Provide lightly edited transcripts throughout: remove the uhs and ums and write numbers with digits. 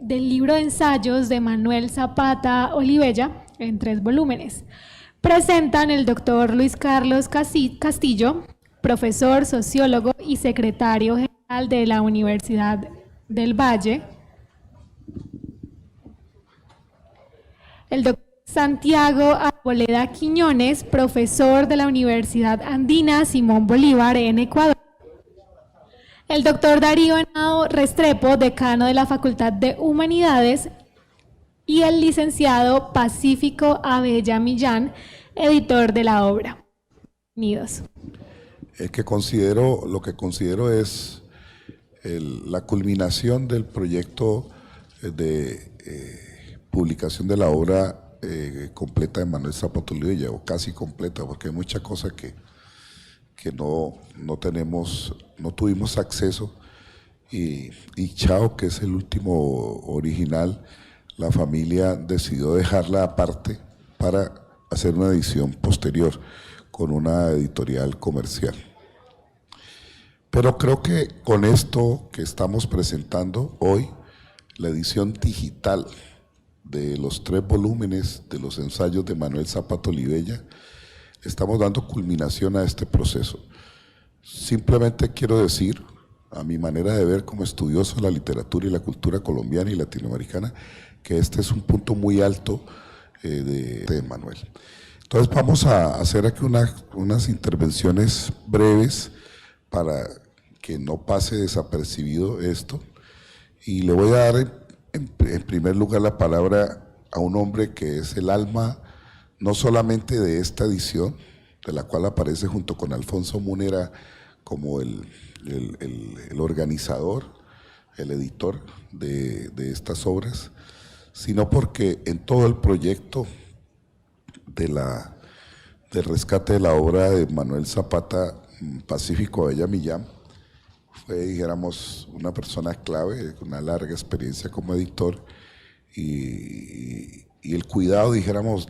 del libro de ensayos de Manuel Zapata Olivella en 3 volúmenes. Presentan el doctor Luis Carlos Castillo, profesor, sociólogo y secretario general de la Universidad del Valle. El doctor Santiago Arboleda Quiñones, profesor de la Universidad Andina Simón Bolívar en Ecuador. El doctor Darío Henao Restrepo, decano de la Facultad de Humanidades. Y el licenciado Pacífico Abella Millán, editor de la obra. Bienvenidos. Lo que considero es la culminación del proyecto de publicación de la obra completa de Manuel Zapata Olivella, o casi completa, porque hay muchas cosas que no tuvimos acceso, y Chao, que es el último original, la familia decidió dejarla aparte para hacer una edición posterior con una editorial comercial. Pero creo que con esto que estamos presentando hoy, la edición digital de los 3 volúmenes de los ensayos de Manuel Zapata Olivella, estamos dando culminación a este proceso. Simplemente quiero decir, a mi manera de ver como estudioso de la literatura y la cultura colombiana y latinoamericana, que este es un punto muy alto de Manuel. Entonces vamos a hacer aquí unas intervenciones breves para que no pase desapercibido esto, y le voy a dar en primer lugar la palabra a un hombre que es el alma no solamente de esta edición, de la cual aparece junto con Alfonso Múnera como el organizador, el editor de estas obras, sino porque en todo el proyecto del rescate de la obra de Manuel Zapata, Pacífico Abella Millán, fue, dijéramos, una persona clave, con una larga experiencia como editor, y el cuidado, dijéramos,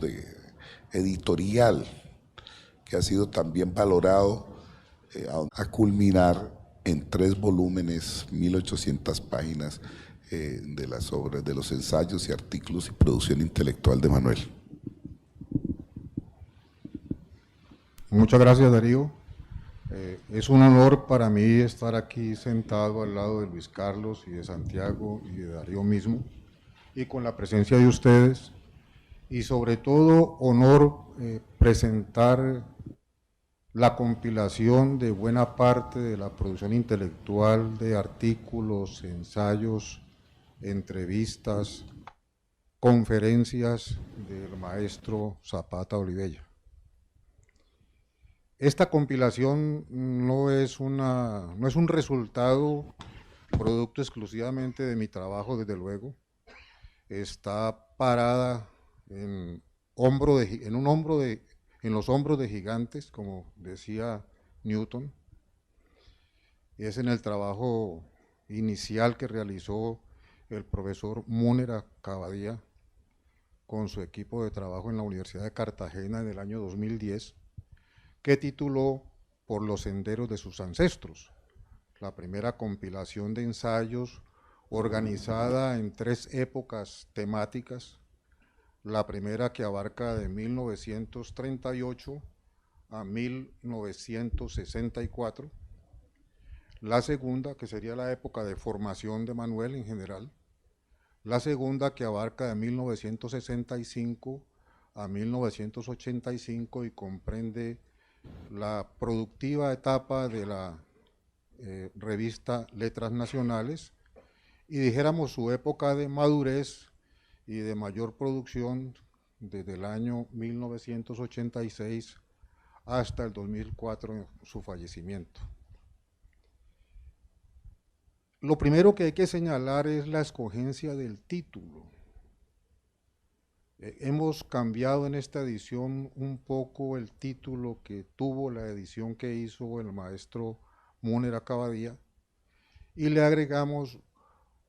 editorial, que ha sido también valorado a culminar en 3 volúmenes, 1800 páginas de las obras, de los ensayos y artículos y producción intelectual de Manuel. Muchas gracias, Darío. Es un honor para mí estar aquí sentado al lado de Luis Carlos y de Santiago y de Darío mismo, y con la presencia de ustedes, y sobre todo honor presentar la compilación de buena parte de la producción intelectual de artículos, ensayos, entrevistas, conferencias del maestro Zapata Olivella. Esta compilación no es un resultado producto exclusivamente de mi trabajo, desde luego. Está parada en los hombros de gigantes, como decía Newton. Es en el trabajo inicial que realizó el profesor Múnera Cavadía con su equipo de trabajo en la Universidad de Cartagena en el año 2010, que tituló Por los senderos de sus ancestros, la primera compilación de ensayos organizada en 3 épocas temáticas. La primera, que abarca de 1938 a 1964, la segunda, que sería la época de formación de Manuel en general, la segunda, que abarca de 1965 a 1985 y comprende la productiva etapa de la revista Letras Nacionales, y dijéramos su época de madurez y de mayor producción desde el año 1986 hasta el 2004, su fallecimiento. Lo primero que hay que señalar es la escogencia del título. Hemos cambiado en esta edición un poco el título que tuvo la edición que hizo el maestro Múnera Cavadía, y le agregamos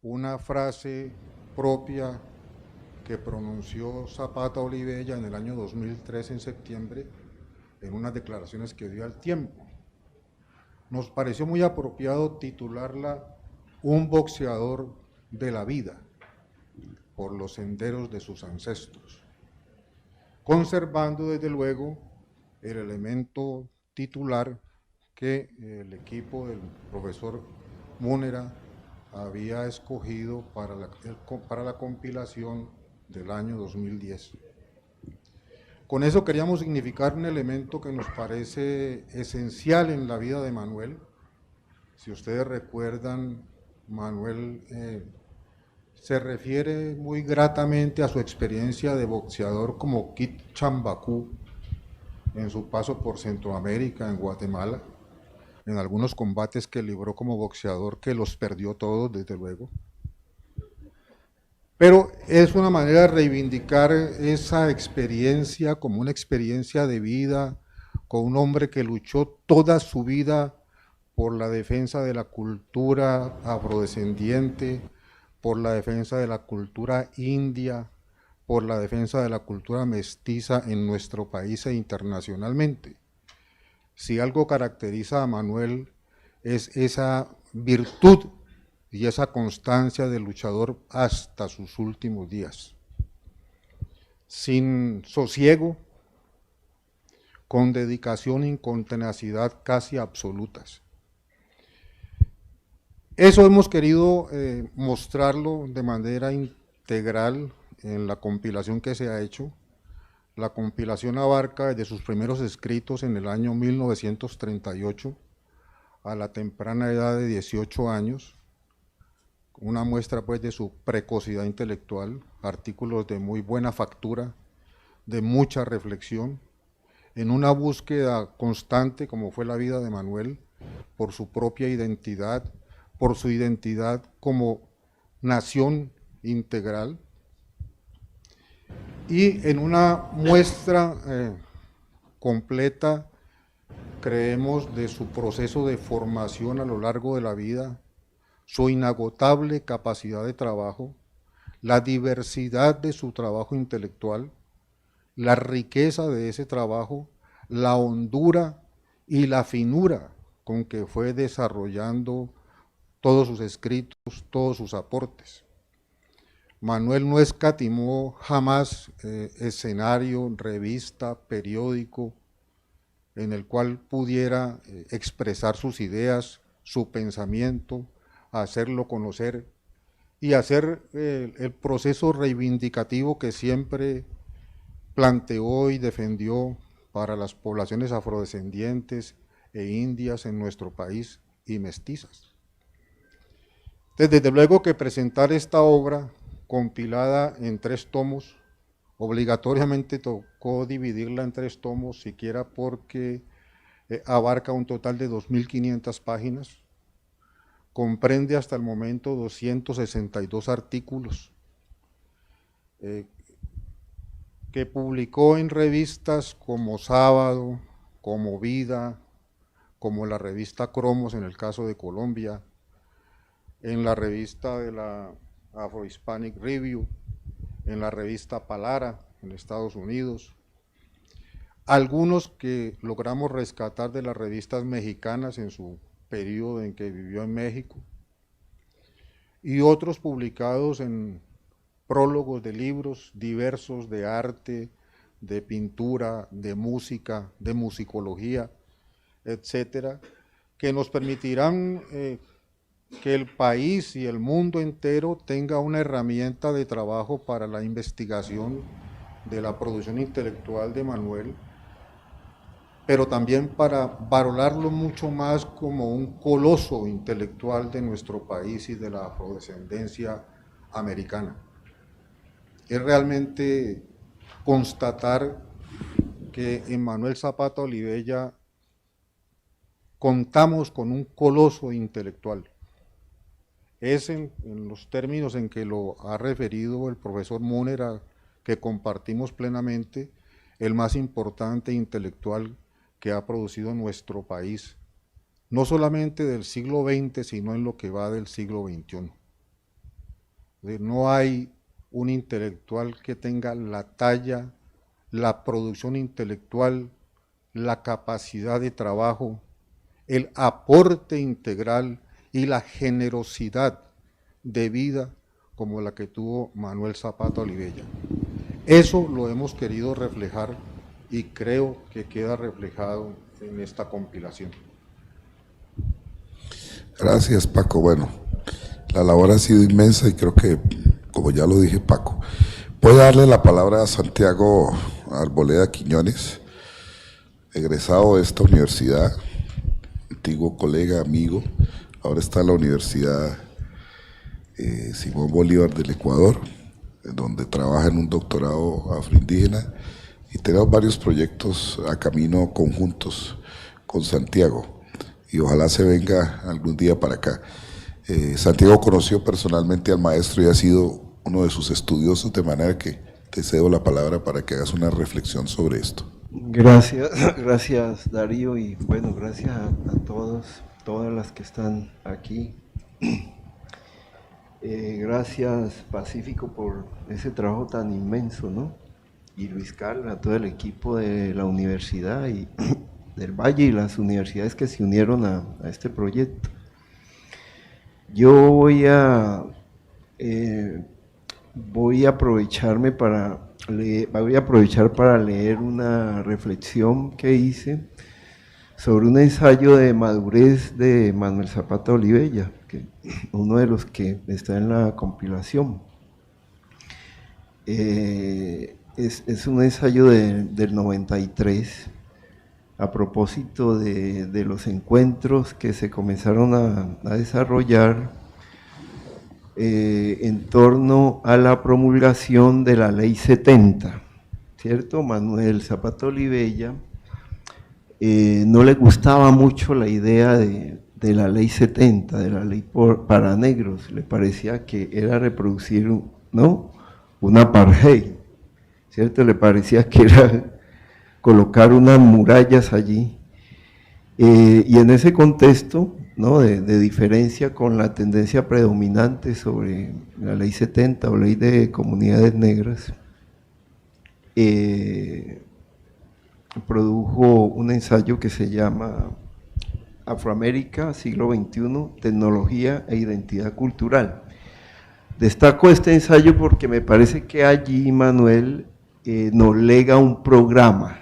una frase propia que pronunció Zapata Olivella en el año 2003, en septiembre, en unas declaraciones que dio al Tiempo. Nos pareció muy apropiado titularla Un boxeador de la vida, por los senderos de sus ancestros, conservando desde luego el elemento titular que el equipo del profesor Múnera había escogido para la compilación del año 2010. Con eso queríamos significar un elemento que nos parece esencial en la vida de Manuel. Si ustedes recuerdan, Manuel se refiere muy gratamente a su experiencia de boxeador como Kid Chambacú en su paso por Centroamérica, en Guatemala, en algunos combates que libró como boxeador, que los perdió todos, desde luego. Pero es una manera de reivindicar esa experiencia como una experiencia de vida, con un hombre que luchó toda su vida por la defensa de la cultura afrodescendiente, por la defensa de la cultura india, por la defensa de la cultura mestiza en nuestro país e internacionalmente. Si algo caracteriza a Manuel es esa virtud y esa constancia del luchador hasta sus últimos días, sin sosiego, con dedicación y con tenacidad casi absolutas. Eso hemos querido mostrarlo de manera integral en la compilación que se ha hecho. La compilación abarca desde sus primeros escritos en el año 1938 a la temprana edad de 18 años, una muestra pues de su precocidad intelectual, artículos de muy buena factura, de mucha reflexión, en una búsqueda constante, como fue la vida de Manuel, por su propia identidad, por su identidad como nación integral, y en una muestra completa, creemos, de su proceso de formación a lo largo de la vida, su inagotable capacidad de trabajo, la diversidad de su trabajo intelectual, la riqueza de ese trabajo, la hondura y la finura con que fue desarrollando todos sus escritos, todos sus aportes. Manuel no escatimó jamás escenario, revista, periódico, en el cual pudiera expresar sus ideas, su pensamiento, hacerlo conocer y hacer el proceso reivindicativo que siempre planteó y defendió para las poblaciones afrodescendientes e indias en nuestro país y mestizas. Desde luego que presentar esta obra compilada en 3 tomos, obligatoriamente tocó dividirla en 3 tomos, siquiera porque abarca un total de 2.500 páginas, comprende hasta el momento 262 artículos, que publicó en revistas como Sábado, como Vida, como la revista Cromos en el caso de Colombia, en la revista de la Afro-Hispanic Review, en la revista Palara en Estados Unidos, algunos que logramos rescatar de las revistas mexicanas en su periodo en que vivió en México, y otros publicados en prólogos de libros diversos de arte, de pintura, de música, de musicología, etcétera, que nos permitirán que el país y el mundo entero tenga una herramienta de trabajo para la investigación de la producción intelectual de Manuel, pero también para valorarlo mucho más como un coloso intelectual de nuestro país y de la afrodescendencia americana. Es realmente constatar que en Manuel Zapata Olivella contamos con un coloso intelectual. Es en los términos en que lo ha referido el profesor Múnera, que compartimos plenamente, el más importante intelectual que ha producido nuestro país, no solamente del siglo XX, sino en lo que va del siglo XXI. No hay un intelectual que tenga la talla, la producción intelectual, la capacidad de trabajo, el aporte integral y la generosidad de vida como la que tuvo Manuel Zapata Olivella. Eso lo hemos querido reflejar y creo que queda reflejado en esta compilación. Gracias, Paco. Bueno, la labor ha sido inmensa y creo que, como ya lo dije, Paco, voy a darle la palabra a Santiago Arboleda Quiñones, egresado de esta universidad, antiguo colega, amigo, ahora está en la Universidad Simón Bolívar del Ecuador, donde trabaja en un doctorado afroindígena, y tenemos varios proyectos a camino conjuntos con Santiago, y ojalá se venga algún día para acá. Santiago conoció personalmente al maestro y ha sido uno de sus estudiosos, de manera que te cedo la palabra para que hagas una reflexión sobre esto. Gracias Darío, y bueno, gracias a todas las que están aquí. Gracias Pacífico por ese trabajo tan inmenso, ¿no? Y Luis Carlos, a todo el equipo de la universidad y del Valle y las universidades que se unieron a este proyecto. Yo voy a aprovechar para leer una reflexión que hice sobre un ensayo de madurez de Manuel Zapata Olivella, que uno de los que está en la compilación. Es un ensayo del 93, a propósito de los encuentros que se comenzaron a desarrollar en torno a la promulgación de la Ley 70, ¿cierto? Manuel Zapata Olivella no le gustaba mucho la idea de la Ley 70, de la ley para negros, le parecía que era reproducir, ¿no?, un apartheid, ¿cierto? Le parecía que era colocar unas murallas allí, y en ese contexto, ¿no?, de diferencia con la tendencia predominante sobre la Ley 70 o Ley de Comunidades Negras, produjo un ensayo que se llama Afroamérica, siglo XXI, tecnología e identidad cultural. Destaco este ensayo porque me parece que allí Manuel nos lega un programa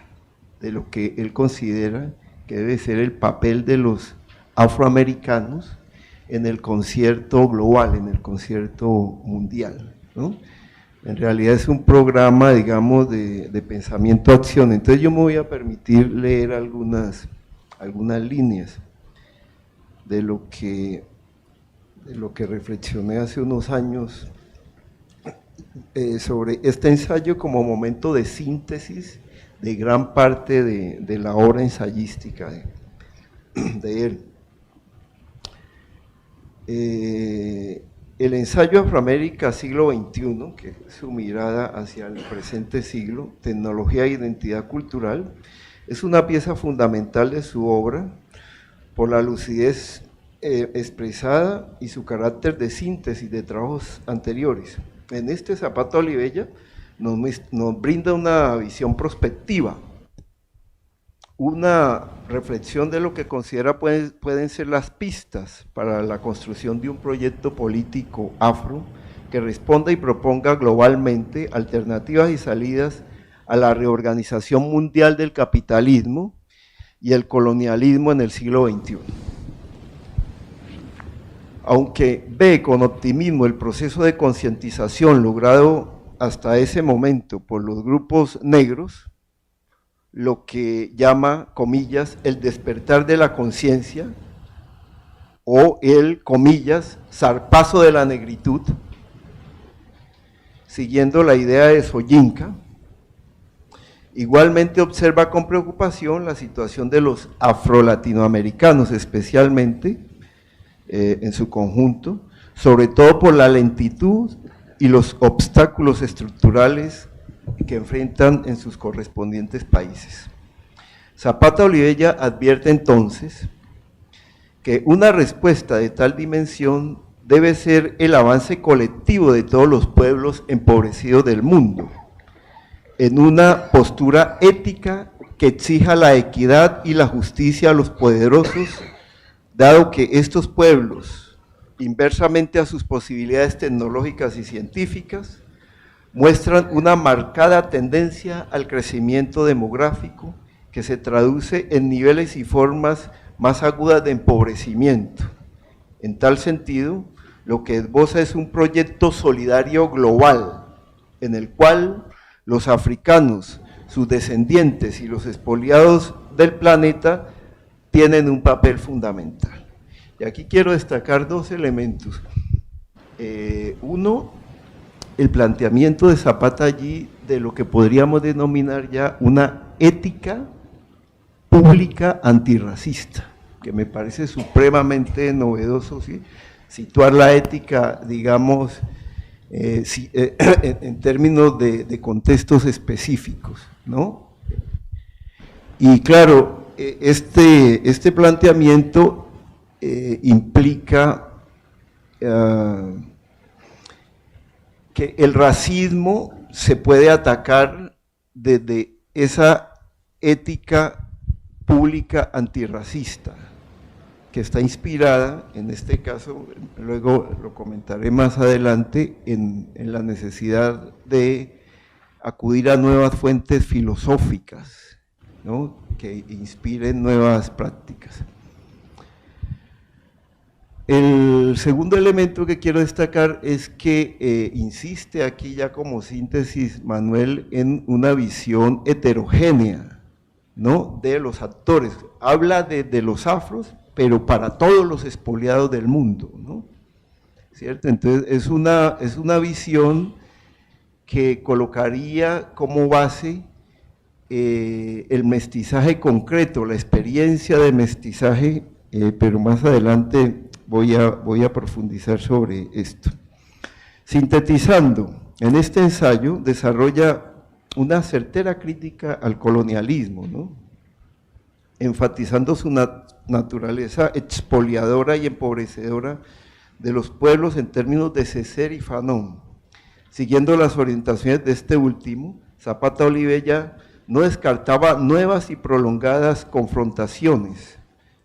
de lo que él considera que debe ser el papel de los afroamericanos en el concierto global, en el concierto mundial, ¿no? En realidad es un programa, digamos, de pensamiento-acción. Entonces yo me voy a permitir leer algunas líneas de lo que reflexioné hace unos años sobre este ensayo como momento de síntesis de gran parte de la obra ensayística de él. El ensayo Afroamérica siglo XXI, que es su mirada hacia el presente siglo, tecnología e identidad cultural, es una pieza fundamental de su obra por la lucidez expresada y su carácter de síntesis de trabajos anteriores. En este Zapata Olivella nos brinda una visión prospectiva, una reflexión de lo que considera pueden ser las pistas para la construcción de un proyecto político afro que responda y proponga globalmente alternativas y salidas a la reorganización mundial del capitalismo y el colonialismo en el siglo XXI. Aunque ve con optimismo el proceso de concientización logrado hasta ese momento por los grupos negros, lo que llama, comillas, el despertar de la conciencia o el, comillas, zarpazo de la negritud, siguiendo la idea de Soyinka. Igualmente observa con preocupación la situación de los afro-latinoamericanos, especialmente en su conjunto, sobre todo por la lentitud y los obstáculos estructurales que enfrentan en sus correspondientes países. Zapata Olivella advierte entonces que una respuesta de tal dimensión debe ser el avance colectivo de todos los pueblos empobrecidos del mundo, en una postura ética que exija la equidad y la justicia a los poderosos, dado que estos pueblos inversamente a sus posibilidades tecnológicas y científicas, muestran una marcada tendencia al crecimiento demográfico que se traduce en niveles y formas más agudas de empobrecimiento. En tal sentido, lo que esboza es un proyecto solidario global, en el cual los africanos, sus descendientes y los expoliados del planeta tienen un papel fundamental. Y aquí quiero destacar dos elementos. Uno, el planteamiento de Zapata allí de lo que podríamos denominar ya una ética pública antirracista, que me parece supremamente novedoso, ¿sí? Situar la ética, digamos, en términos de contextos específicos, ¿no? Y claro, este planteamiento implica que el racismo se puede atacar desde esa ética pública antirracista, que está inspirada, en este caso, luego lo comentaré más adelante, en la necesidad de acudir a nuevas fuentes filosóficas, ¿no?, que inspiren nuevas prácticas. El segundo elemento que quiero destacar es que insiste aquí ya como síntesis Manuel en una visión heterogénea, ¿no?, de los actores. Habla de los afros, pero para todos los expoliados del mundo, ¿no? ¿Cierto? Entonces es una visión que colocaría como base el mestizaje concreto, la experiencia de mestizaje, pero más adelante voy a profundizar sobre esto. Sintetizando, en este ensayo desarrolla una certera crítica al colonialismo, ¿no?, enfatizando su naturaleza expoliadora y empobrecedora de los pueblos en términos de Césaire y Fanon. Siguiendo las orientaciones de este último, Zapata Olivella no descartaba nuevas y prolongadas confrontaciones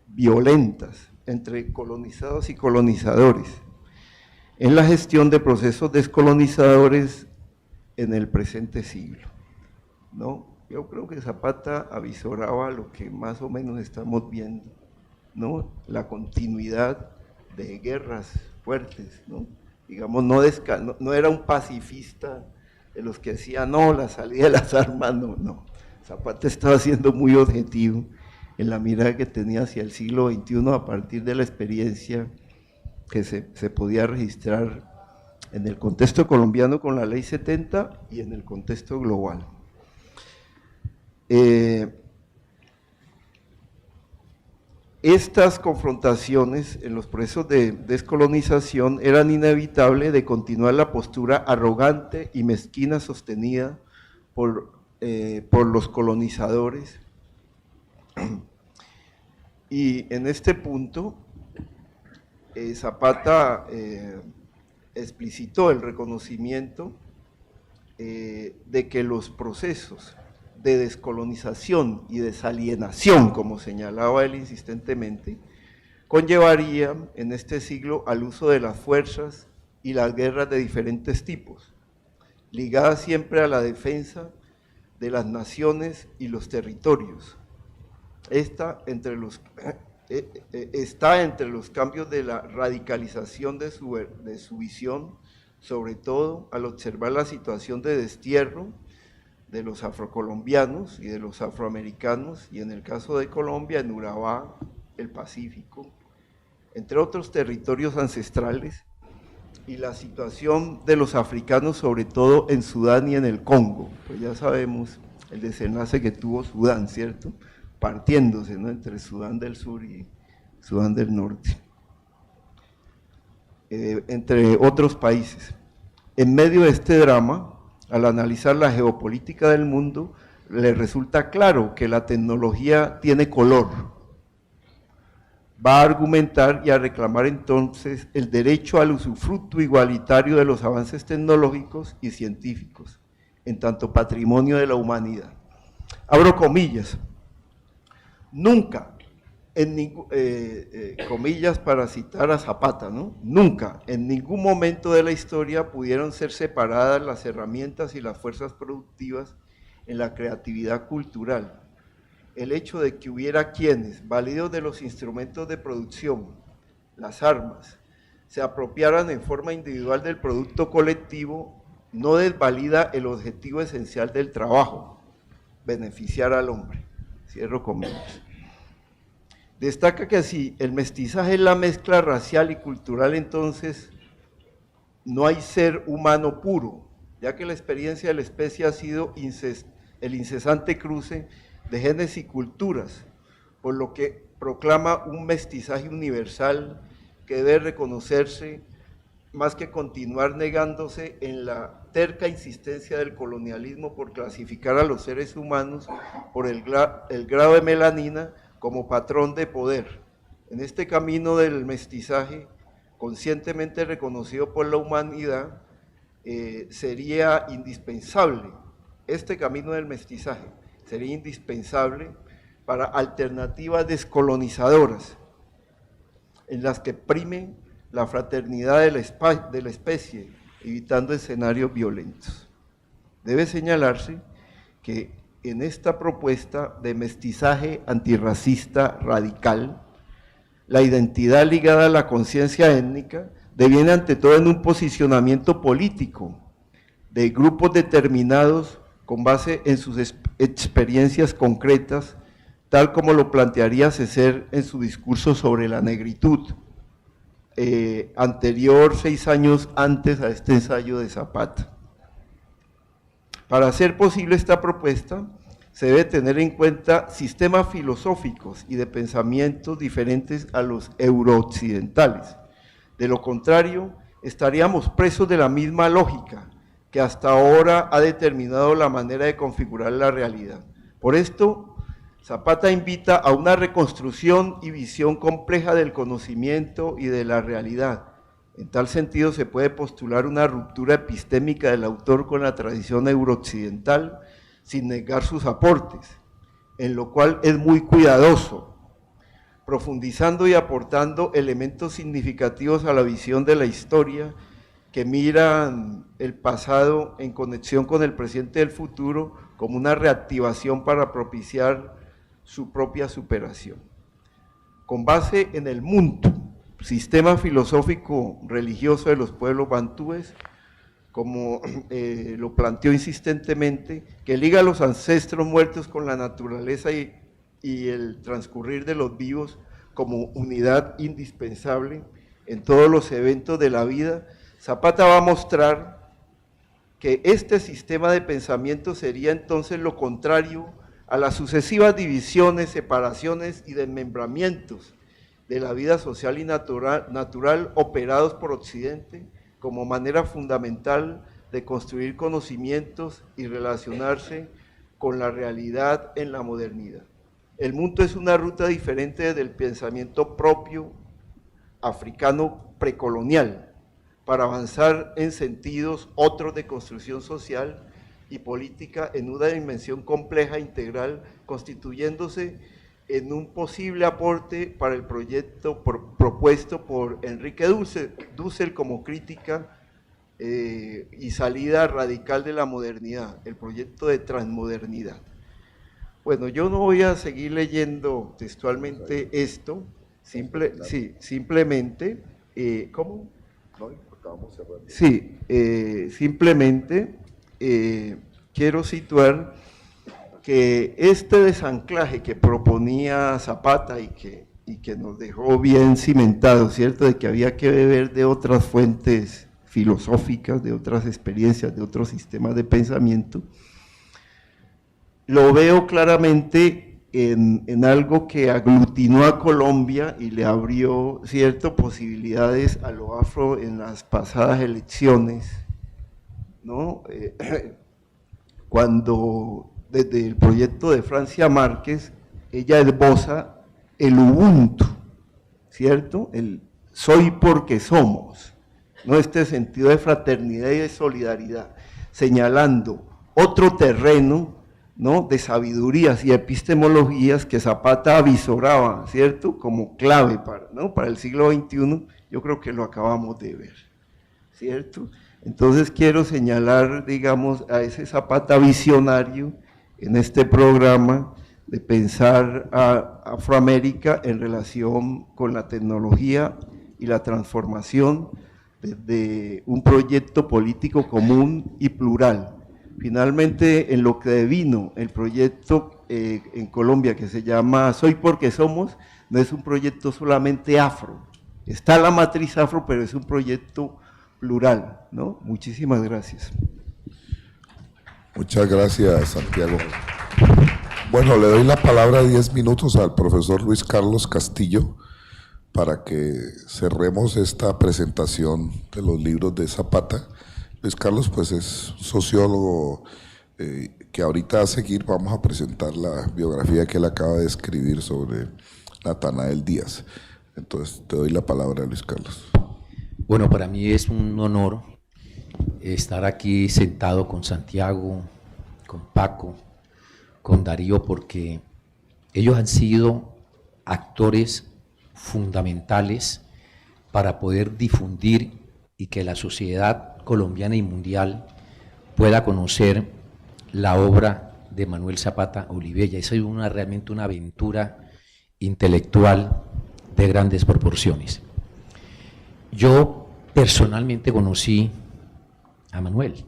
violentas entre colonizados y colonizadores en la gestión de procesos descolonizadores en el presente siglo, ¿no? Yo creo que Zapata avisoraba lo que más o menos estamos viendo, ¿no?, la continuidad de guerras fuertes, ¿no? Digamos, no era un pacifista de los que decían, no, la salida de las armas, no. Zapata estaba siendo muy objetivo en la mirada que tenía hacia el siglo XXI a partir de la experiencia que se podía registrar en el contexto colombiano con la Ley 70 y en el contexto global. Estas confrontaciones en los procesos de descolonización eran inevitables de continuar la postura arrogante y mezquina sostenida por los colonizadores. Y en este punto, Zapata explicitó el reconocimiento de que los procesos de descolonización y desalienación, como señalaba él insistentemente, conllevarían en este siglo al uso de las fuerzas y las guerras de diferentes tipos, ligadas siempre a la defensa de las naciones y los territorios. Está entre los cambios de la radicalización de su visión, sobre todo al observar la situación de destierro de los afrocolombianos y de los afroamericanos, y en el caso de Colombia, en Urabá, el Pacífico, entre otros territorios ancestrales, y la situación de los africanos, sobre todo en Sudán y en el Congo. Pues ya sabemos el desenlace que tuvo Sudán, ¿cierto?, partiéndose, ¿no?, entre Sudán del Sur y Sudán del Norte, entre otros países. En medio de este drama, al analizar la geopolítica del mundo, le resulta claro que la tecnología tiene color. Va a argumentar y a reclamar entonces el derecho al usufructo igualitario de los avances tecnológicos y científicos, en tanto patrimonio de la humanidad. Abro comillas, nunca comillas para citar a Zapata, ¿no? Nunca, en ningún momento de la historia pudieron ser separadas las herramientas y las fuerzas productivas en la creatividad cultural. El hecho de que hubiera quienes, validos de los instrumentos de producción, las armas, se apropiaran en forma individual del producto colectivo, no desvalida el objetivo esencial del trabajo, beneficiar al hombre. Cierro comillas. Destaca que así el mestizaje es la mezcla racial y cultural, entonces no hay ser humano puro, ya que la experiencia de la especie ha sido el incesante cruce de genes y culturas, por lo que proclama un mestizaje universal que debe reconocerse más que continuar negándose en la terca insistencia del colonialismo por clasificar a los seres humanos por el grado de melanina como patrón de poder. En este camino del mestizaje, conscientemente reconocido por la humanidad, sería indispensable, este camino del mestizaje sería indispensable para alternativas descolonizadoras, en las que prime la fraternidad de la especie, evitando escenarios violentos. Debe señalarse que en esta propuesta de mestizaje antirracista radical, la identidad ligada a la conciencia étnica deviene ante todo en un posicionamiento político de grupos determinados con base en sus experiencias concretas, tal como lo plantearía Césaire en su discurso sobre la negritud, anterior 6 años antes a este ensayo de Zapata. Para hacer posible esta propuesta, se debe tener en cuenta sistemas filosóficos y de pensamientos diferentes a los eurooccidentales. De lo contrario, estaríamos presos de la misma lógica que hasta ahora ha determinado la manera de configurar la realidad. Por esto, Zapata invita a una reconstrucción y visión compleja del conocimiento y de la realidad. En tal sentido, se puede postular una ruptura epistémica del autor con la tradición eurooccidental, sin negar sus aportes, en lo cual es muy cuidadoso, profundizando y aportando elementos significativos a la visión de la historia que miran el pasado en conexión con el presente y el futuro como una reactivación para propiciar su propia superación. Con base en el Muntu, sistema filosófico religioso de los pueblos bantúes, como lo planteó insistentemente, que liga a los ancestros muertos con la naturaleza y el transcurrir de los vivos como unidad indispensable en todos los eventos de la vida, Zapata va a mostrar que este sistema de pensamiento sería entonces lo contrario a las sucesivas divisiones, separaciones y desmembramientos de la vida social y natural operados por Occidente como manera fundamental de construir conocimientos y relacionarse con la realidad en la modernidad. El mundo es una ruta diferente del pensamiento propio africano precolonial para avanzar en sentidos otros de construcción social y política en una dimensión compleja e integral, constituyéndose en un posible aporte para el proyecto propuesto por Enrique Dussel como crítica y salida radical de la modernidad, el proyecto de transmodernidad. Bueno, yo no voy a seguir leyendo textualmente esto, simplemente, ¿cómo? No, estábamos cerrando. Sí, simplemente quiero situar que este desanclaje que proponía Zapata y que nos dejó bien cimentado, ¿cierto?, de que había que beber de otras fuentes filosóficas, de otras experiencias, de otros sistemas de pensamiento, lo veo claramente en algo que aglutinó a Colombia y le abrió, ¿cierto?, posibilidades a lo afro en las pasadas elecciones, ¿no? Cuando desde el proyecto de Francia Márquez, ella esboza el Ubuntu, ¿cierto?, el soy porque somos, ¿no?, este sentido de fraternidad y de solidaridad, señalando otro terreno ¿no?, de sabidurías y epistemologías que Zapata avisoraba, ¿cierto?, como clave para, ¿no?, para el siglo XXI, yo creo que lo acabamos de ver, ¿cierto? Entonces quiero señalar, digamos, a ese Zapata visionario en este programa de pensar a Afroamérica en relación con la tecnología y la transformación de un proyecto político común y plural. Finalmente, en lo que devino el proyecto en Colombia que se llama Soy Porque Somos, no es un proyecto solamente afro, está la matriz afro, pero es un proyecto plural, ¿no? Muchísimas gracias. Muchas gracias, Santiago. Bueno, le doy la palabra 10 minutos al profesor Luis Carlos Castillo para que cerremos esta presentación de los libros de Zapata. Luis Carlos, pues es sociólogo que ahorita a seguir vamos a presentar la biografía que él acaba de escribir sobre Natanael Díaz. Entonces, te doy la palabra, Luis Carlos. Bueno, para mí es un honor estar aquí sentado con Santiago, con Paco, con Darío, porque ellos han sido actores fundamentales para poder difundir y que la sociedad colombiana y mundial pueda conocer la obra de Manuel Zapata Olivella. Esa es realmente una aventura intelectual de grandes proporciones. Yo personalmente conocí a Manuel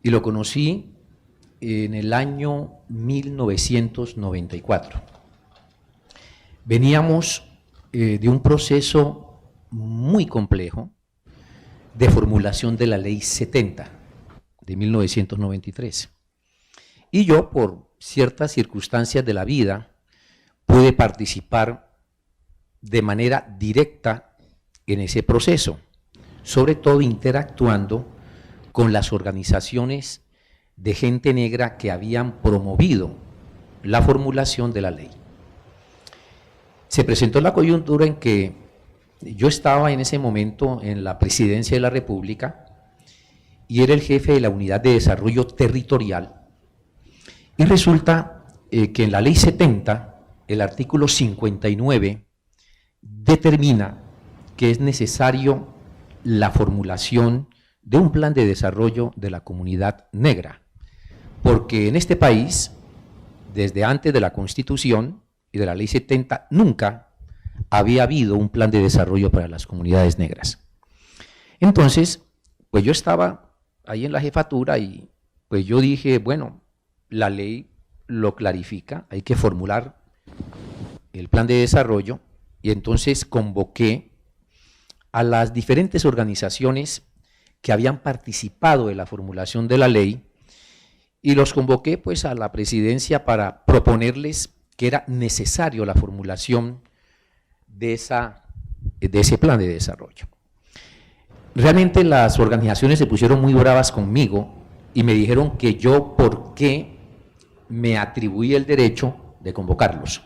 y lo conocí en el año 1994. Veníamos de un proceso muy complejo de formulación de la Ley 70 de 1993. Y yo, por ciertas circunstancias de la vida, pude participar de manera directa en ese proceso, sobre todo interactuando con las organizaciones de gente negra que habían promovido la formulación de la ley. Se presentó la coyuntura en que yo estaba en ese momento en la presidencia de la República y era el jefe de la Unidad de Desarrollo Territorial, y resulta que en la Ley 70, el artículo 59 determina que es necesario la formulación de un plan de desarrollo de la comunidad negra, porque en este país, desde antes de la Constitución y de la Ley 70, nunca había habido un plan de desarrollo para las comunidades negras. Entonces, pues yo estaba ahí en la jefatura y pues yo dije, bueno, la ley lo clarifica, hay que formular el plan de desarrollo, y entonces convoqué a las diferentes organizaciones que habían participado en la formulación de la ley y los convoqué pues a la presidencia para proponerles que era necesario la formulación de ese plan de desarrollo. Realmente las organizaciones se pusieron muy bravas conmigo y me dijeron que yo por qué me atribuí el derecho de convocarlos.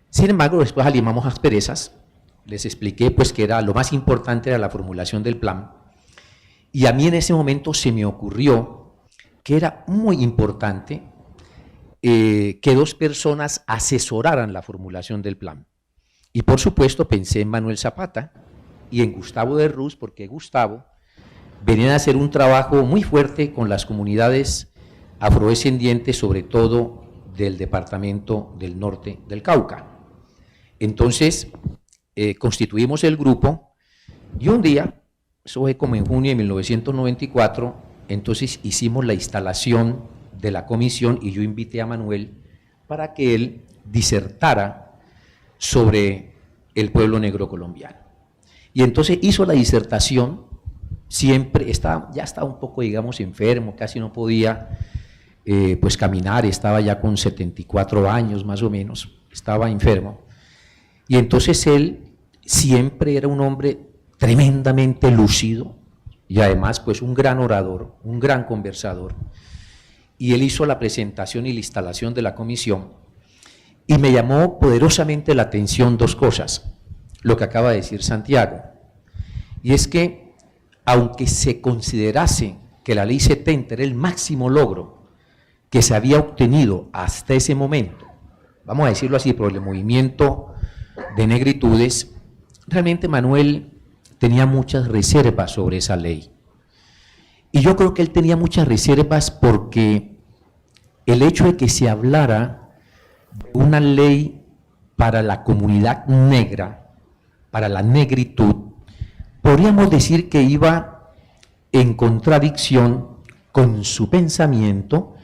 Sin embargo, después alimamos asperezas, les expliqué pues que era lo más importante era la formulación del plan, y a mí en ese momento se me ocurrió que era muy importante que dos personas asesoraran la formulación del plan. Y por supuesto pensé en Manuel Zapata y en Gustavo de Ruz, porque Gustavo venía a hacer un trabajo muy fuerte con las comunidades afrodescendientes, sobre todo del departamento del norte del Cauca. Entonces constituimos el grupo y un día, eso fue como en junio de 1994, entonces hicimos la instalación de la comisión y yo invité a Manuel para que él disertara sobre el pueblo negro colombiano. Y entonces hizo la disertación, ya estaba un poco, digamos, enfermo, casi no podía pues caminar, estaba ya con 74 años más o menos, estaba enfermo. Y entonces él siempre era un hombre tremendamente lúcido y además pues un gran orador, un gran conversador. Y él hizo la presentación y la instalación de la comisión y me llamó poderosamente la atención dos cosas, lo que acaba de decir Santiago, y es que aunque se considerase que la Ley 70 era el máximo logro que se había obtenido hasta ese momento, vamos a decirlo así, por el movimiento de negritudes, realmente Manuel tenía muchas reservas sobre esa ley. Y yo creo que él tenía muchas reservas porque el hecho de que se hablara de una ley para la comunidad negra, para la negritud, podríamos decir que iba en contradicción con su pensamiento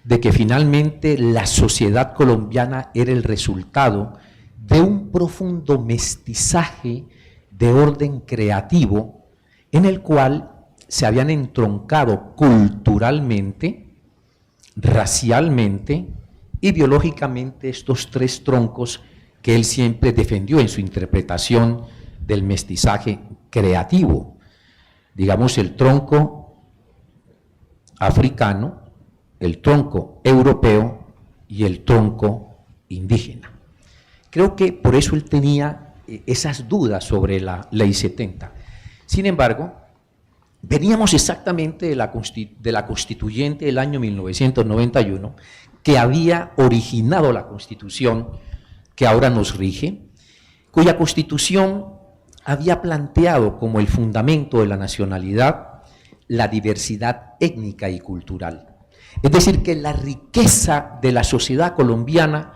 de que finalmente la sociedad colombiana era el resultado de un profundo mestizaje de orden creativo en el cual se habían entroncado culturalmente, racialmente y biológicamente estos tres troncos que él siempre defendió en su interpretación del mestizaje creativo. Digamos, el tronco africano, el tronco europeo y el tronco indígena. Creo que por eso él tenía esas dudas sobre la Ley 70. Sin embargo, veníamos exactamente de la constituyente del año 1991, que había originado la Constitución que ahora nos rige, cuya Constitución había planteado como el fundamento de la nacionalidad la diversidad étnica y cultural. Es decir, que la riqueza de la sociedad colombiana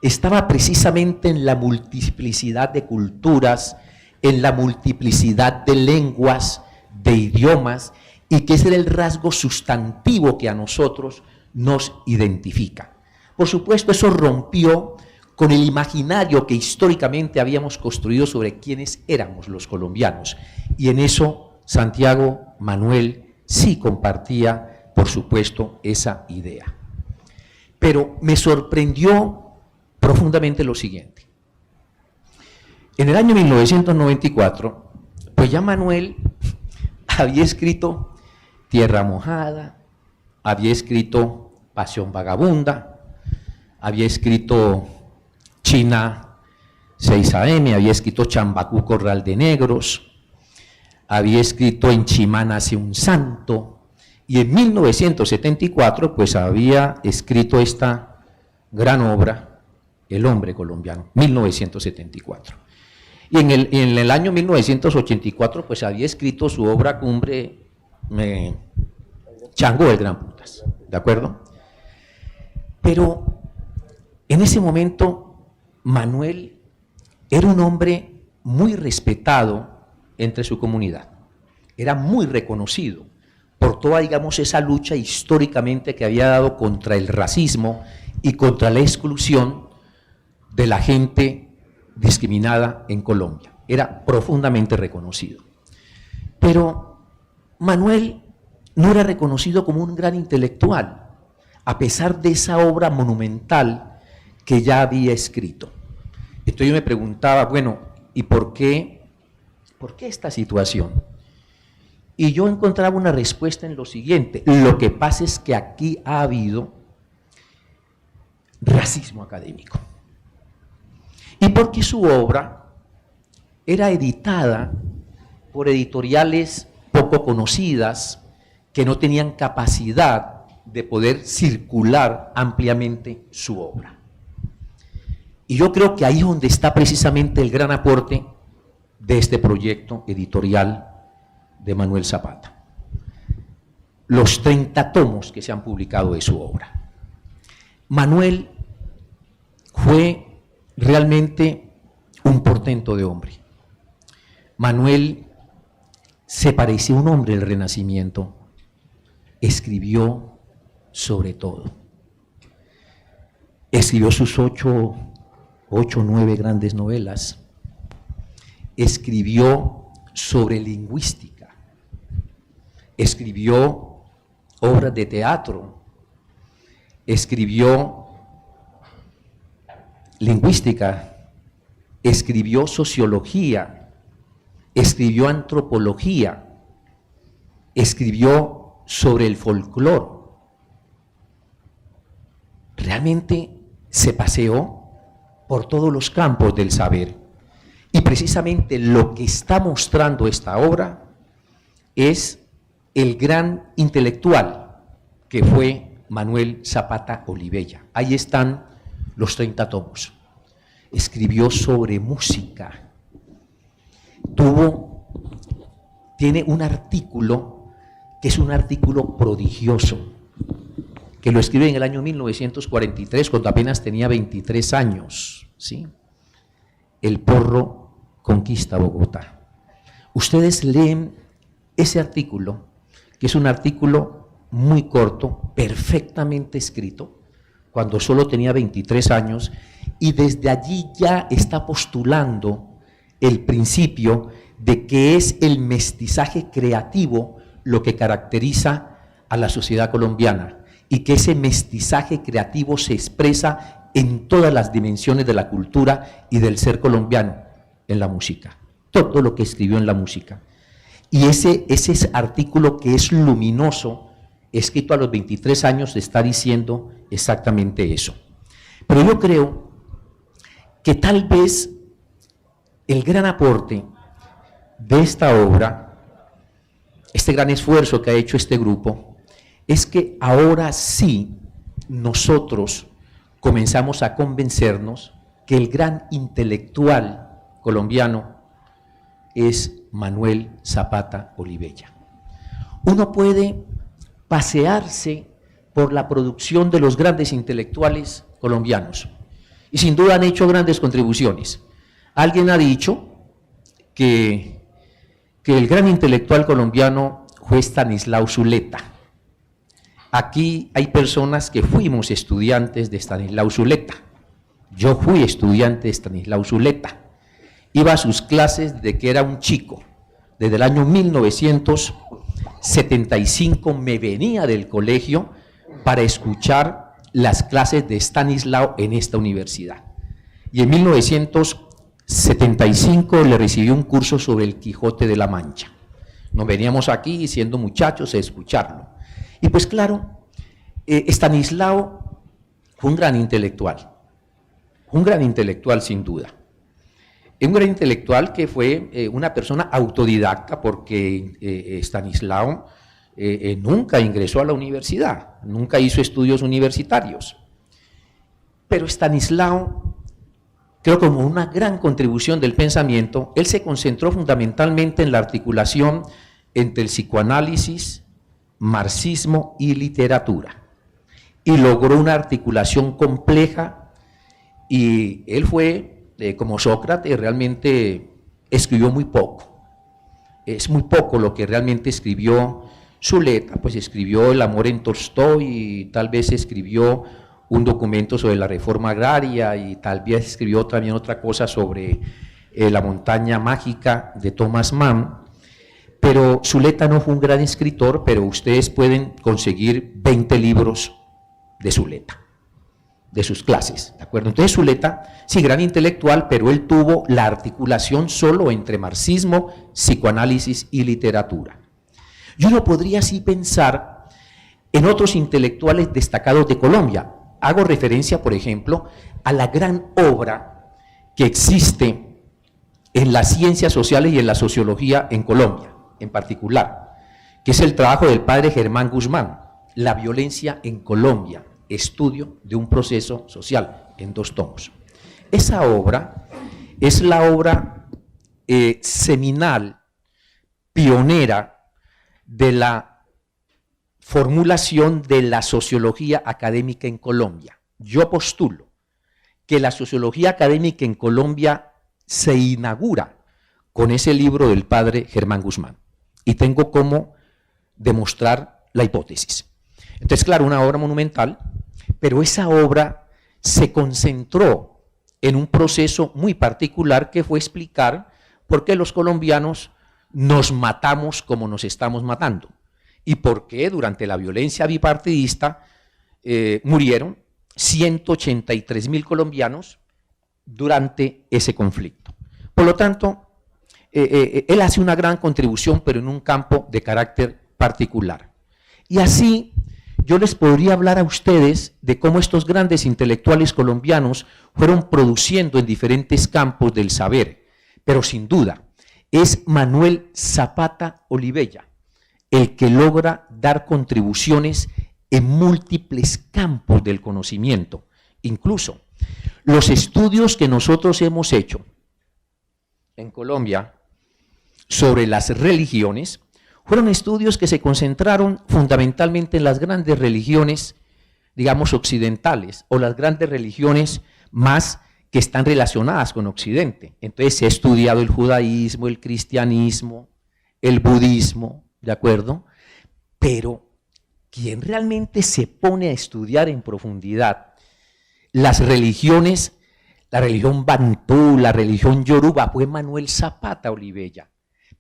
estaba precisamente en la multiplicidad de culturas, en la multiplicidad de lenguas, de idiomas, y que ese era el rasgo sustantivo que a nosotros nos identifica. Por supuesto, eso rompió con el imaginario que históricamente habíamos construido sobre quiénes éramos los colombianos, y en eso Santiago Manuel sí compartía, por supuesto, esa idea. Pero me sorprendió profundamente lo siguiente. En el año 1994, pues ya Manuel había escrito Tierra Mojada, había escrito Pasión Vagabunda, había escrito China 6 AM, había escrito Chambacú Corral de Negros, había escrito En Chimá nace un santo, y en 1974 pues había escrito esta gran obra, El hombre colombiano, 1974. Y en el año 1984 pues había escrito su obra cumbre, Chango del Gran Putas, ¿de acuerdo? Pero en ese momento Manuel era un hombre muy respetado entre su comunidad, era muy reconocido por toda, digamos, esa lucha históricamente que había dado contra el racismo y contra la exclusión de la gente discriminada en Colombia. Era profundamente reconocido. Pero Manuel no era reconocido como un gran intelectual, a pesar de esa obra monumental que ya había escrito. Entonces yo me preguntaba, bueno, ¿y por qué esta situación? Y yo encontraba una respuesta en lo siguiente: lo que pasa es que aquí ha habido racismo académico. Y porque su obra era editada por editoriales poco conocidas, que no tenían capacidad de poder circular ampliamente su obra. Y yo creo que ahí es donde está precisamente el gran aporte de este proyecto editorial de Manuel Zapata. Los 30 tomos que se han publicado de su obra. Manuel fue realmente un portento de hombre. Manuel se parecía a un hombre del Renacimiento. Escribió sobre todo. Escribió sus 8 o 9 grandes novelas. Escribió sobre lingüística. Escribió obras de teatro. Escribió lingüística. Escribió sociología. Escribió antropología. Escribió sobre el folclore. Realmente se paseó por todos los campos del saber. Y precisamente lo que está mostrando esta obra es el gran intelectual que fue Manuel Zapata Olivella. Ahí están los 30 tomos. Escribió sobre música. Tiene un artículo que es un artículo prodigioso, que lo escribe en el año 1943, cuando apenas tenía 23 años, ¿sí? El porro conquista Bogotá. Ustedes leen ese artículo, que es un artículo muy corto, perfectamente escrito, cuando solo tenía 23 años, y desde allí ya está postulando el principio de que es el mestizaje creativo lo que caracteriza a la sociedad colombiana, y que ese mestizaje creativo se expresa en todas las dimensiones de la cultura y del ser colombiano, en la música, todo lo que escribió en la música. Y ese artículo que es luminoso, escrito a los 23 años, está diciendo exactamente eso. Pero yo creo que tal vez el gran aporte de esta obra, este gran esfuerzo que ha hecho este grupo, es que ahora sí nosotros comenzamos a convencernos que el gran intelectual colombiano es Manuel Zapata Olivella. Uno puede pasearse por la producción de los grandes intelectuales colombianos, y sin duda han hecho grandes contribuciones. Alguien ha dicho que el gran intelectual colombiano fue Estanislao Zuleta. Aquí hay personas que fuimos estudiantes de Estanislao Zuleta. Yo fui estudiante de Estanislao Zuleta. Iba a sus clases desde que era un chico. Desde el año 1975 me venía del colegio para escuchar las clases de Estanislao en esta universidad. Y en 1975 le recibí un curso sobre el Quijote de la Mancha. Nos veníamos aquí, siendo muchachos, a escucharlo. Y pues claro, Estanislao fue un gran intelectual sin duda. Un gran intelectual que fue una persona autodidacta, porque Estanislao nunca ingresó a la universidad, nunca hizo estudios universitarios. Pero Estanislao, creo como una gran contribución del pensamiento, él se concentró fundamentalmente en la articulación entre el psicoanálisis, marxismo y literatura, y logró una articulación compleja, y él fue, como Sócrates, realmente escribió muy poco. Es muy poco lo que realmente escribió Zuleta, pues escribió El amor en Tolstói, y tal vez escribió un documento sobre la reforma agraria, y tal vez escribió también otra cosa sobre La montaña mágica de Thomas Mann. Pero Zuleta no fue un gran escritor, pero ustedes pueden conseguir 20 libros de Zuleta, de sus clases, ¿de acuerdo? Entonces Zuleta, sí, gran intelectual, pero él tuvo la articulación solo entre marxismo, psicoanálisis y literatura. Yo no podría así pensar en otros intelectuales destacados de Colombia. Hago referencia, por ejemplo, a la gran obra que existe en las ciencias sociales y en la sociología en Colombia, en particular, que es el trabajo del padre Germán Guzmán, La violencia en Colombia, estudio de un proceso social, en 2 tomos. Esa obra es la obra seminal, pionera, de la formulación de la sociología académica en Colombia. Yo postulo que la sociología académica en Colombia se inaugura con ese libro del padre Germán Guzmán, y tengo cómo demostrar la hipótesis. Entonces, claro, una obra monumental, pero esa obra se concentró en un proceso muy particular, que fue explicar por qué los colombianos nos matamos como nos estamos matando, y por qué durante la violencia bipartidista murieron 183.000 colombianos durante ese conflicto. Por lo tanto, él hace una gran contribución, pero en un campo de carácter particular. Y así yo les podría hablar a ustedes de cómo estos grandes intelectuales colombianos fueron produciendo en diferentes campos del saber, pero sin duda es Manuel Zapata Olivella el que logra dar contribuciones en múltiples campos del conocimiento. Incluso los estudios que nosotros hemos hecho en Colombia sobre las religiones fueron estudios que se concentraron fundamentalmente en las grandes religiones, digamos, occidentales, o las grandes religiones más que están relacionadas con Occidente. Entonces se ha estudiado el judaísmo, el cristianismo, el budismo, ¿de acuerdo? Pero quien realmente se pone a estudiar en profundidad las religiones, la religión bantú, la religión yoruba, fue Manuel Zapata Olivella.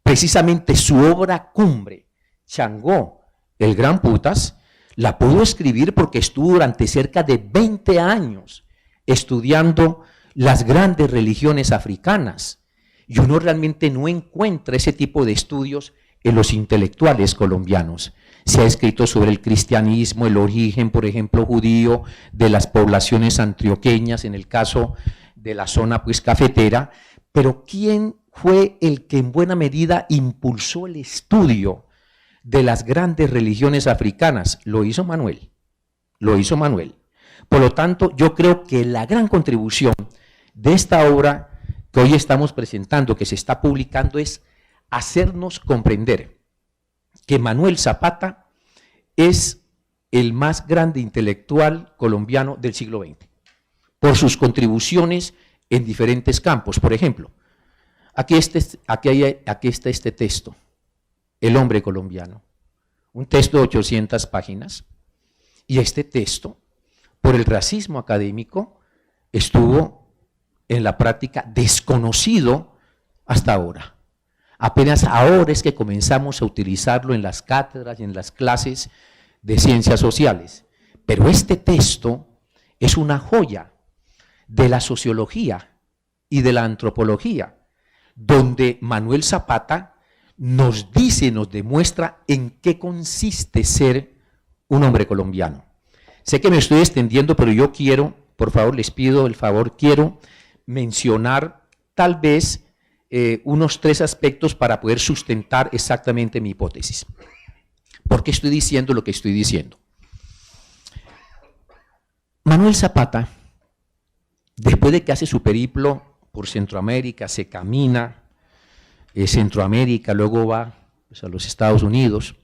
Precisamente su obra cumbre, Changó, el Gran Putas, la pudo escribir porque estuvo durante cerca de 20 años estudiando las grandes religiones africanas. Y uno realmente no encuentra ese tipo de estudios en los intelectuales colombianos. Se ha escrito sobre el cristianismo, el origen, por ejemplo, judío de las poblaciones antioqueñas, en el caso de la zona pues cafetera, pero ¿quién fue el que en buena medida impulsó el estudio de las grandes religiones africanas? Lo hizo Manuel, lo hizo Manuel. Por lo tanto, yo creo que la gran contribución de esta obra que hoy estamos presentando, que se está publicando, es hacernos comprender que Manuel Zapata es el más grande intelectual colombiano del siglo XX, por sus contribuciones en diferentes campos. Por ejemplo, aquí está este texto, El hombre colombiano, un texto de 800 páginas, y este texto, por el racismo académico, estuvo en la práctica desconocido hasta ahora. Apenas ahora es que comenzamos a utilizarlo en las cátedras y en las clases de ciencias sociales. Pero este texto es una joya de la sociología y de la antropología, donde Manuel Zapata nos dice, nos demuestra en qué consiste ser un hombre colombiano. Sé que me estoy extendiendo, pero yo quiero, por favor, les pido el favor, quiero mencionar tal vez unos 3 aspectos para poder sustentar exactamente mi hipótesis. ¿Por qué estoy diciendo lo que estoy diciendo? Manuel Zapata, después de que hace su periplo por Centroamérica, se camina Centroamérica, luego va pues, a los Estados Unidos,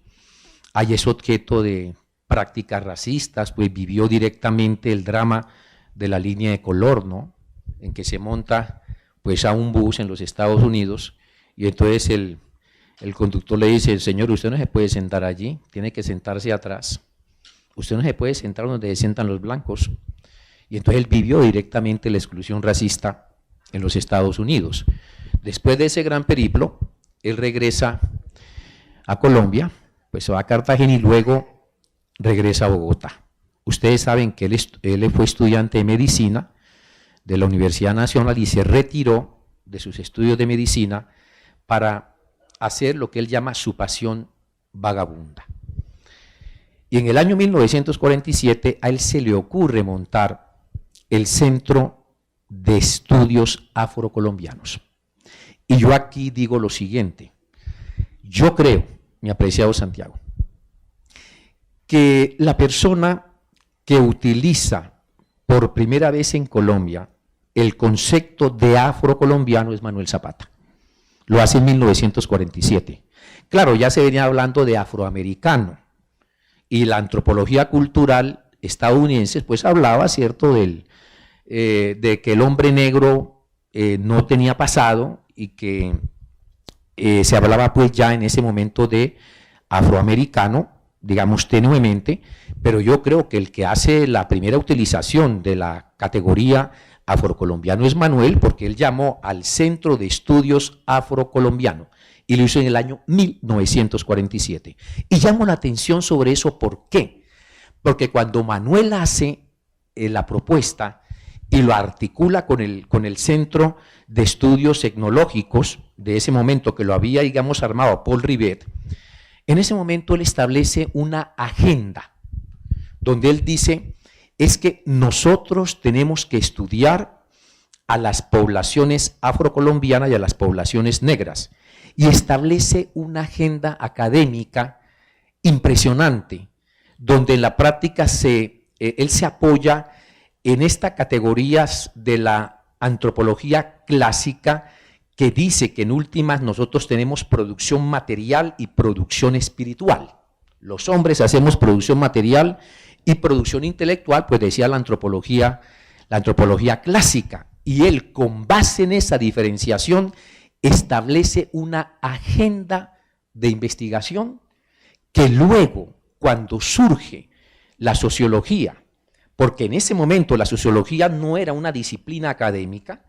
ahí es objeto de prácticas racistas, pues vivió directamente el drama de la línea de color, ¿no? En que se monta pues a un bus en los Estados Unidos y entonces el conductor le dice, señor, usted no se puede sentar allí, tiene que sentarse atrás, usted no se puede sentar donde se sientan los blancos. Y entonces él vivió directamente la exclusión racista en los Estados Unidos. Después de ese gran periplo, él regresa a Colombia, pues se va a Cartagena y luego regresa a Bogotá. Ustedes saben que él fue estudiante de medicina de la Universidad Nacional y se retiró de sus estudios de medicina para hacer lo que él llama su pasión vagabunda. Y en el año 1947 a él se le ocurre montar el Centro de Estudios Afrocolombianos. Y yo aquí digo lo siguiente, yo creo, mi apreciado Santiago, que la persona que utiliza por primera vez en Colombia el concepto de afrocolombiano es Manuel Zapata. Lo hace en 1947. Claro, ya se venía hablando de afroamericano y la antropología cultural estadounidense pues hablaba, ¿cierto?, de que el hombre negro no tenía pasado y que se hablaba pues ya en ese momento de afroamericano, digamos tenuemente, pero yo creo que el que hace la primera utilización de la categoría afrocolombiano es Manuel, porque él llamó al Centro de Estudios Afrocolombiano y lo hizo en el año 1947. Y llamo la atención sobre eso, ¿por qué? Porque cuando Manuel hace la propuesta y lo articula con el Centro de Estudios Etnológicos de ese momento, que lo había, digamos, armado Paul Rivet, en ese momento él establece una agenda donde él dice, es que nosotros tenemos que estudiar a las poblaciones afrocolombianas y a las poblaciones negras, y establece una agenda académica impresionante, donde en la práctica él se apoya en estas categorías de la antropología clásica, que dice que en últimas nosotros tenemos producción material y producción espiritual. Los hombres hacemos producción material y producción intelectual, pues decía la antropología clásica. Y él, con base en esa diferenciación, establece una agenda de investigación que luego, cuando surge la sociología, porque en ese momento la sociología no era una disciplina académica,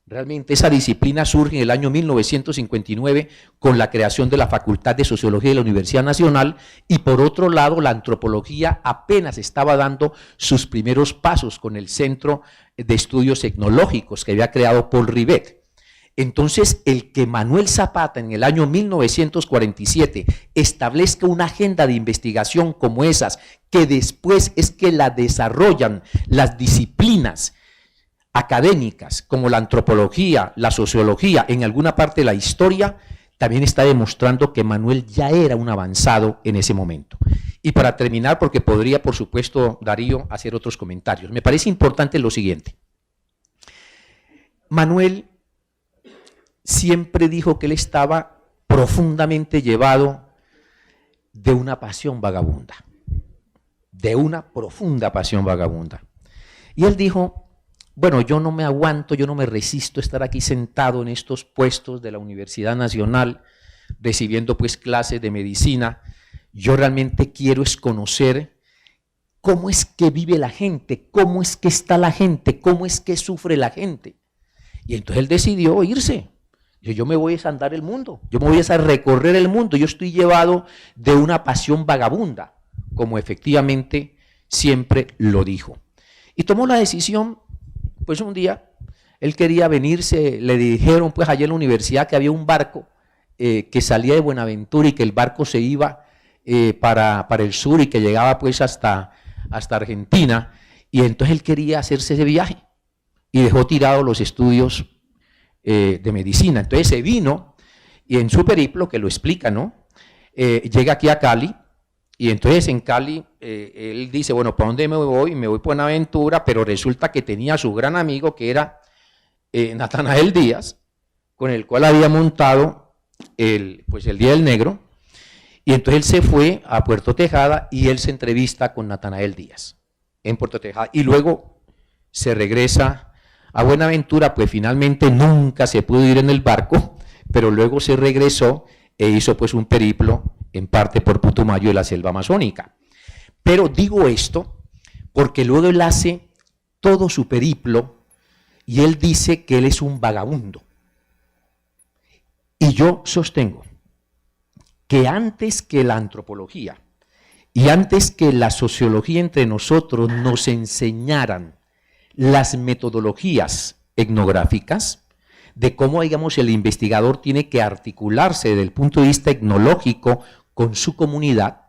realmente esa disciplina surge en el año 1959 con la creación de la Facultad de Sociología de la Universidad Nacional, y por otro lado la antropología apenas estaba dando sus primeros pasos con el Centro de Estudios Etnológicos que había creado Paul Rivet. Entonces, el que Manuel Zapata en el año 1947 establezca una agenda de investigación como esas, que después es que la desarrollan las disciplinas académicas como la antropología, la sociología, en alguna parte de la historia, también está demostrando que Manuel ya era un avanzado en ese momento. Y para terminar, porque podría, por supuesto, Darío, hacer otros comentarios, me parece importante lo siguiente. Manuel siempre dijo que él estaba profundamente llevado de una pasión vagabunda, de una profunda pasión vagabunda. Y él dijo: bueno, yo no me aguanto, yo no me resisto a estar aquí sentado en estos puestos de la Universidad Nacional, recibiendo pues clases de medicina. Yo realmente quiero es conocer cómo es que vive la gente, cómo es que está la gente, cómo es que sufre la gente. Y entonces él decidió irse. Yo me voy a andar el mundo, yo me voy a recorrer el mundo, yo estoy llevado de una pasión vagabunda, como efectivamente siempre lo dijo. Y tomó la decisión. Pues un día él quería venirse, le dijeron pues allá en la universidad que había un barco que salía de Buenaventura y que el barco se iba para el sur y que llegaba pues hasta Argentina, y entonces él quería hacerse ese viaje y dejó tirados los estudios de medicina. Entonces se vino y en su periplo, que lo explica, ¿no? Llega aquí a Cali. Y entonces en Cali él dice, bueno, ¿para dónde me voy? Me voy por Buenaventura, pero resulta que tenía a su gran amigo que era Natanael Díaz, con el cual había montado el Día del Negro, y entonces él se fue a Puerto Tejada y él se entrevista con Natanael Díaz en Puerto Tejada, y luego se regresa a Buenaventura. Pues finalmente nunca se pudo ir en el barco, pero luego se regresó e hizo pues un periplo en parte por Putumayo y la selva amazónica. Pero digo esto porque luego él hace todo su periplo y él dice que él es un vagabundo. Y yo sostengo que antes que la antropología y antes que la sociología entre nosotros nos enseñaran las metodologías etnográficas, de cómo, digamos, el investigador tiene que articularse desde el punto de vista etnológico con su comunidad,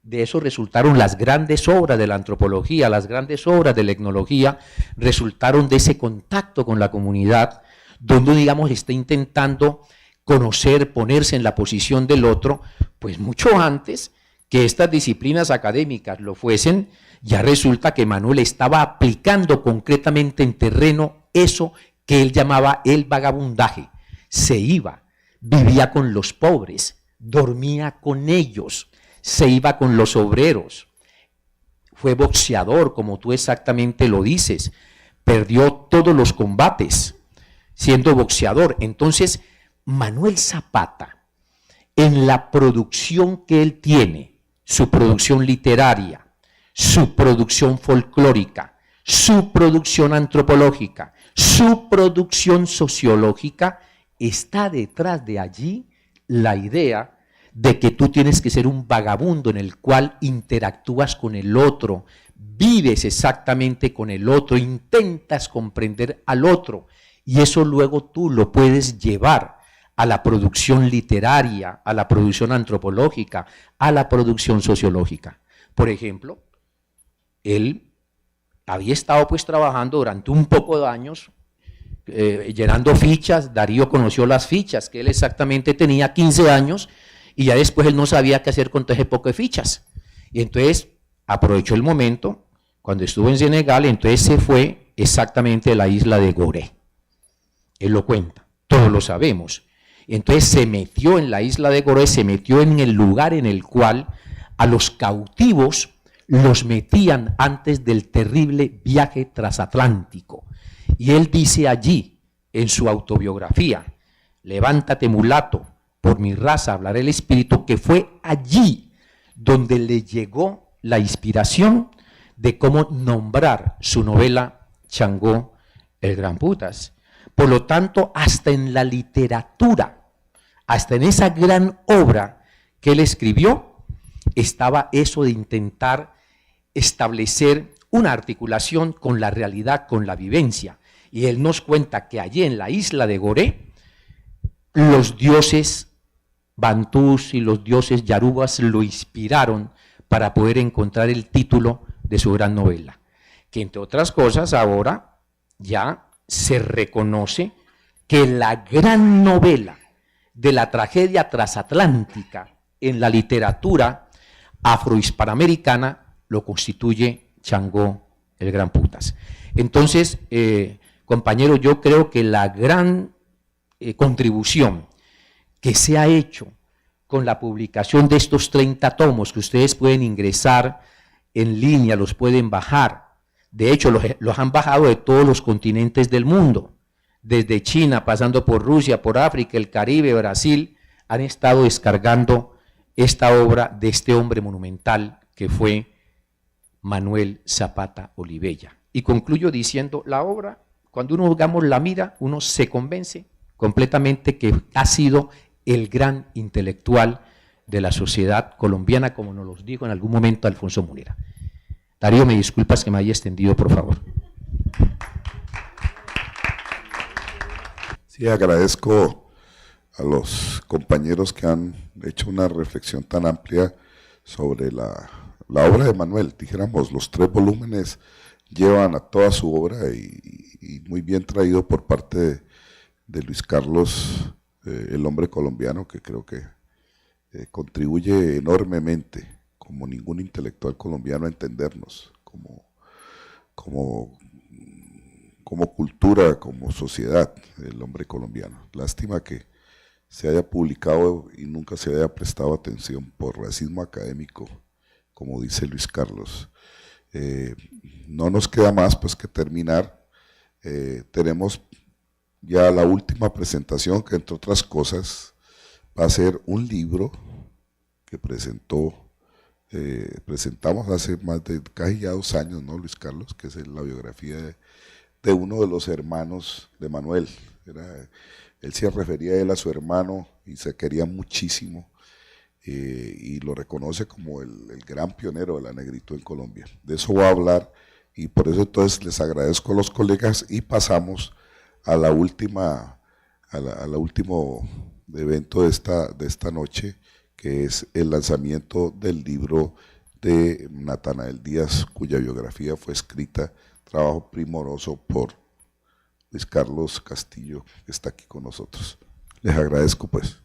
de eso resultaron las grandes obras de la antropología, las grandes obras de la etnología, resultaron de ese contacto con la comunidad, donde, digamos, está intentando conocer, ponerse en la posición del otro, pues mucho antes que estas disciplinas académicas lo fuesen. Ya resulta que Manuel estaba aplicando concretamente en terreno eso que él llamaba el vagabundaje. Se iba, vivía con los pobres, dormía con ellos, se iba con los obreros, fue boxeador, como tú exactamente lo dices, perdió todos los combates siendo boxeador. Entonces, Manuel Zapata, en la producción que él tiene, su producción literaria, su producción folclórica, su producción antropológica, su producción sociológica, está detrás de allí la idea de que tú tienes que ser un vagabundo en el cual interactúas con el otro, vives exactamente con el otro, intentas comprender al otro, y eso luego tú lo puedes llevar a la producción literaria, a la producción antropológica, a la producción sociológica. Por ejemplo, él había estado pues trabajando durante un poco de años, llenando fichas. Darío conoció las fichas, que él exactamente tenía 15 años, y ya después él no sabía qué hacer con todo ese poco de fichas. Y entonces aprovechó el momento, cuando estuvo en Senegal, entonces se fue exactamente a la isla de Gorée. Él lo cuenta, todos lo sabemos. Entonces se metió en la isla de Gorée, se metió en el lugar en el cual a los cautivos los metían antes del terrible viaje transatlántico. Y él dice allí, en su autobiografía, levántate mulato, por mi raza hablará el Espíritu, que fue allí donde le llegó la inspiración de cómo nombrar su novela Changó el Gran Putas. Por lo tanto, hasta en la literatura, hasta en esa gran obra que él escribió, estaba eso de intentar establecer una articulación con la realidad, con la vivencia. Y él nos cuenta que allí en la isla de Gorée, los dioses bantús y los dioses yarubas lo inspiraron para poder encontrar el título de su gran novela, que entre otras cosas ahora ya se reconoce que la gran novela de la tragedia transatlántica en la literatura afrohispanoamericana lo constituye Changó el Gran Putas. Entonces, compañeros, yo creo que la gran contribución que se ha hecho con la publicación de estos 30 tomos, que ustedes pueden ingresar en línea, los pueden bajar. De hecho, los han bajado de todos los continentes del mundo, desde China, pasando por Rusia, por África, el Caribe, Brasil, han estado descargando esta obra de este hombre monumental que fue Manuel Zapata Olivella. Y concluyo diciendo, la obra, cuando uno, digamos, la mira, uno se convence completamente que ha sido el gran intelectual de la sociedad colombiana, como nos lo dijo en algún momento Alfonso Munera. Darío, me disculpas que me haya extendido, por favor. Sí, agradezco a los compañeros que han hecho una reflexión tan amplia sobre la obra de Manuel. Dijéramos, los 3 volúmenes llevan a toda su obra y muy bien traído por parte de Luis Carlos, el hombre colombiano, que creo que contribuye enormemente, como ningún intelectual colombiano, a entendernos como cultura, como sociedad, el hombre colombiano. Lástima que se haya publicado y nunca se haya prestado atención por racismo académico, como dice Luis Carlos. No nos queda más pues que terminar. Tenemos ya la última presentación, que entre otras cosas va a ser un libro que presentamos hace más de casi ya 2 años, ¿no, Luis Carlos? Que es la biografía de uno de los hermanos de Manuel. Él se refería a él a su hermano y se quería muchísimo, y lo reconoce como el gran pionero de la negritud en Colombia. De eso voy a hablar, y por eso entonces les agradezco a los colegas y pasamos a la último evento de esta noche, que es el lanzamiento del libro de Natanael Díaz, cuya biografía fue escrita, trabajo primoroso por Luis Carlos Castillo, que está aquí con nosotros. Les agradezco pues.